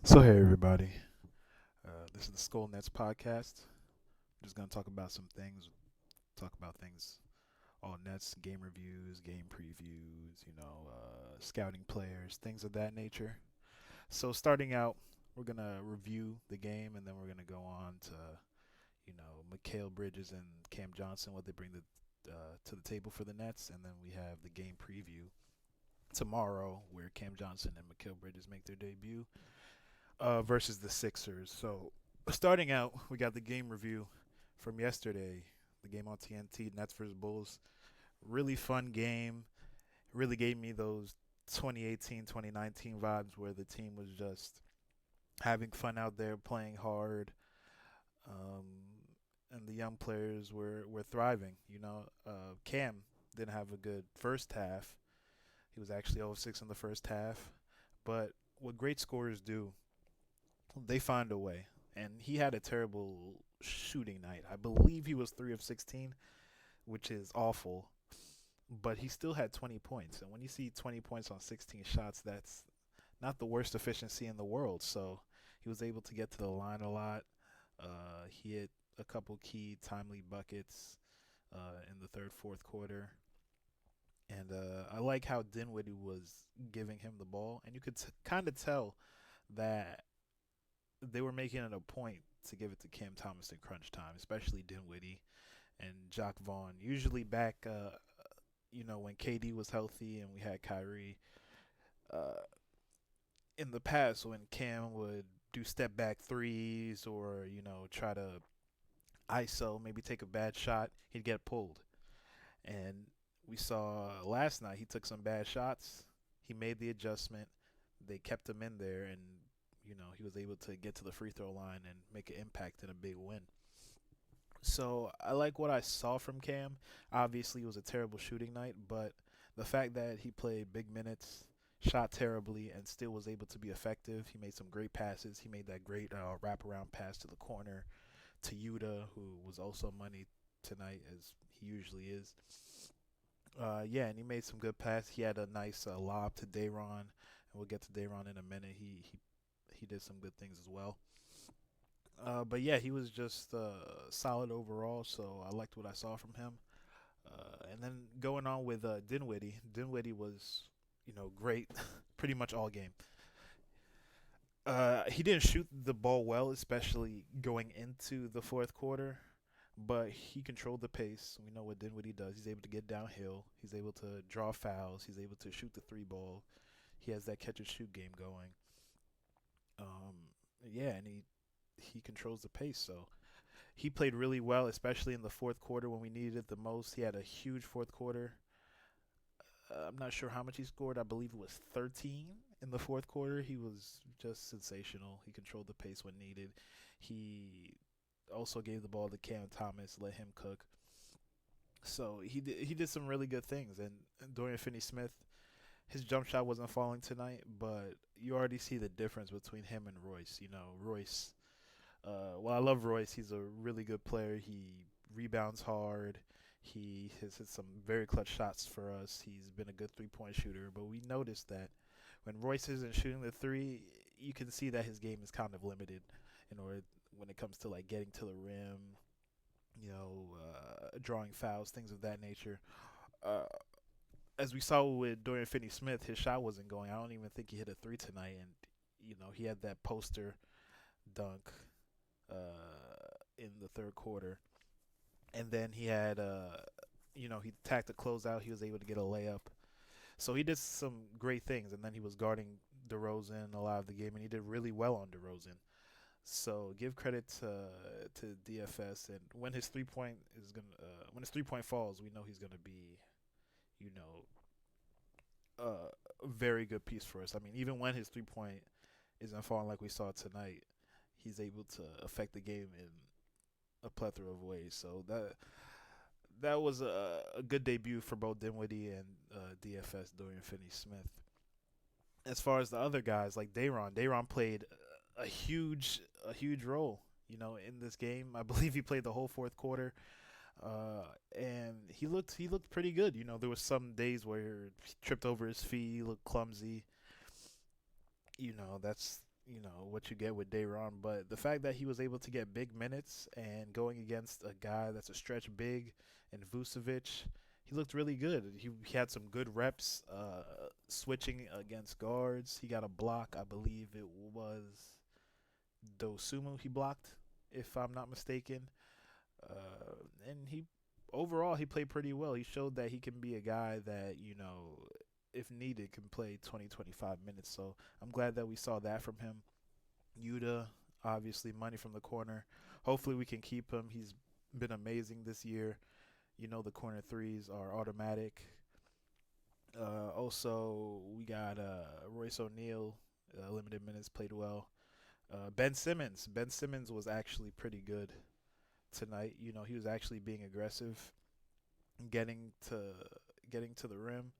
So hey everybody, this is the Skull Nets podcast. I'm just gonna talk about some things, talk about things all Nets, game reviews, game previews, scouting players, things of that nature. So starting out, we're gonna review the game, and then we're gonna go on to Mikal Bridges and Cam Johnson, what they bring to the table for the Nets, and then we have the game preview tomorrow, where Cam Johnson and Mikal Bridges make their debut versus the Sixers. So starting out, we got the game review from yesterday, the game on TNT, Nets versus Bulls. Really fun game. Really gave me those 2018, 2019 vibes where the team was just having fun out there, playing hard, um, and the young players were thriving. Cam didn't have a good first half. He was actually 0-6 in the first half. But what great scorers do, they find a way. And he had a terrible shooting night. I believe he was 3 of 16, which is awful. But he still had 20 points. And when you see 20 points on 16 shots, that's not the worst efficiency in the world. So he was able to get to the line a lot. He hit a couple key timely buckets in the third, fourth quarter. And I like how Dinwiddie was giving him the ball. And you could kind of tell that they were making it a point to give it to Cam Thomas in crunch time, especially Dinwiddie and Jock Vaughn. Usually back, when KD was healthy and we had Kyrie. Uh, in the past, when Cam would do step back threes or try to ISO, maybe take a bad shot, he'd get pulled. And we saw last night he took some bad shots. He made the adjustment. They kept him in there, and he was able to get to the free throw line and make an impact in a big win. So I like what I saw from Cam. Obviously, it was a terrible shooting night, but the fact that he played big minutes, shot terribly, and still was able to be effective. He made some great passes. He made that great wraparound pass to the corner to Yuta, who was also money tonight, as he usually is. Yeah, and he made some good passes. He had a nice lob to Dayron, and we'll get to Dayron in a minute. He did some good things as well. But yeah, he was just solid overall, so I liked what I saw from him. And then going on with Dinwiddie, Dinwiddie was, great pretty much all game. He didn't shoot the ball well, especially going into the fourth quarter, but he controlled the pace. We know what Dinwiddie does. He's able to get downhill. He's able to draw fouls. He's able to shoot the three ball. He has that catch and shoot game going. Yeah, and he controls the pace. So he played really well, especially in the fourth quarter when we needed it the most. He had a huge fourth quarter. I'm not sure how much he scored. I believe it was 13 in the fourth quarter. He was just sensational. He controlled the pace when needed. He also gave the ball to Cam Thomas, let him cook. So he did some really good things. And Dorian Finney-Smith, his jump shot wasn't falling tonight, but you already see the difference between him and Royce. Royce. Well, I love Royce. He's a really good player. He rebounds hard. He has hit some very clutch shots for us. He's been a good three-point shooter, but we noticed that when Royce isn't shooting the three, you can see that his game is kind of limited in order when it comes to like getting to the rim, drawing fouls, things of that nature. Uh, as we saw with Dorian Finney-Smith, his shot wasn't going. I don't even think he hit a three tonight, and he had that poster dunk in the third quarter, and then he had he tacked the closeout. He was able to get a layup, so he did some great things. And then he was guarding DeRozan a lot of the game, and he did really well on DeRozan. So give credit to DFS, and when his 3 point falls, we know he's gonna be you know a very good piece for us. I mean, even when his 3 point isn't falling like we saw tonight, he's able to affect the game in a plethora of ways. So that was a good debut for both Dinwiddie and DFS Dorian Finney-Smith. As far as the other guys like Dayron played a huge role. In this game, I believe he played the whole fourth quarter, and he looked pretty good. There was some days where he tripped over his feet, he looked clumsy. That's what you get with Dayron, but the fact that he was able to get big minutes and going against a guy that's a stretch big and Vucevic, he looked really good. He had some good reps switching against guards. He got a block, I believe it was Dosumu he blocked, if I'm not mistaken. And he overall he played pretty well. He showed that he can be a guy that if needed, can play 20, 25 minutes. So I'm glad that we saw that from him. Yuta, obviously, money from the corner. Hopefully, we can keep him. He's been amazing this year. The corner threes are automatic. Also, we got Royce O'Neal, limited minutes, played well. Ben Simmons. Ben Simmons was actually pretty good tonight. He was actually being aggressive, getting to getting to the rim.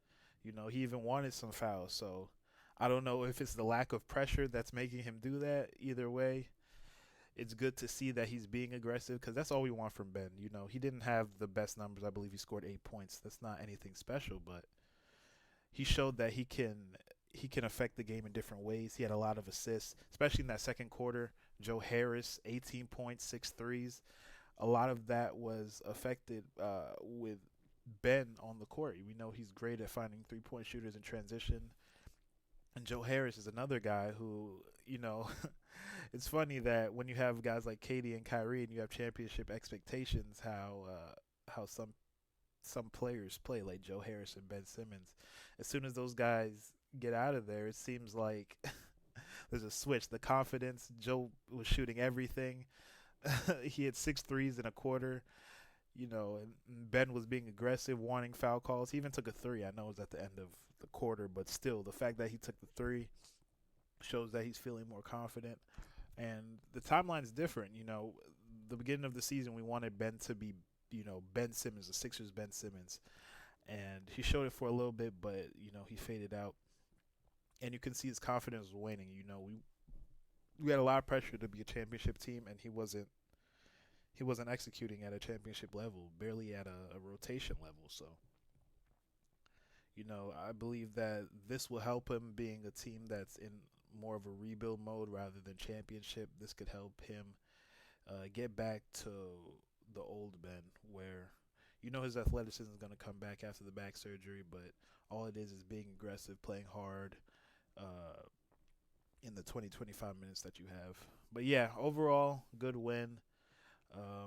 He even wanted some fouls. So I don't know if it's the lack of pressure that's making him do that. Either way, it's good to see that he's being aggressive because that's all we want from Ben. He didn't have the best numbers. I believe he scored 8 points. That's not anything special, but he showed that he can affect the game in different ways. He had a lot of assists, especially in that second quarter. Joe Harris, 18 points, 6 threes. A lot of that was affected with Ben on the court. We know he's great at finding 3-point shooters in transition. And Joe Harris is another guy who, it's funny that when you have guys like Katie and Kyrie and you have championship expectations, how some players play like Joe Harris and Ben Simmons. As soon as those guys get out of there, it seems like there's a switch. The confidence. Joe was shooting everything. He had 6 threes in a quarter. And Ben was being aggressive, wanting foul calls. He even took a three. I know it was at the end of the quarter, but still, the fact that he took the three shows that he's feeling more confident. And the timeline is different. The beginning of the season, we wanted Ben to be, Ben Simmons, the Sixers' Ben Simmons. And he showed it for a little bit, but, he faded out. And you can see his confidence was waning. We had a lot of pressure to be a championship team, and he wasn't executing at a championship level, barely at a rotation level. So, I believe that this will help him being a team that's in more of a rebuild mode rather than championship. This could help him get back to the old Ben where his athleticism is going to come back after the back surgery, but all it is being aggressive, playing hard in the 20, 25 minutes that you have. But yeah, overall, good win.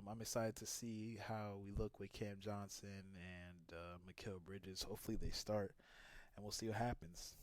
I'm excited to see how we look with Cam Johnson and Mikal Bridges. Hopefully they start, and we'll see what happens.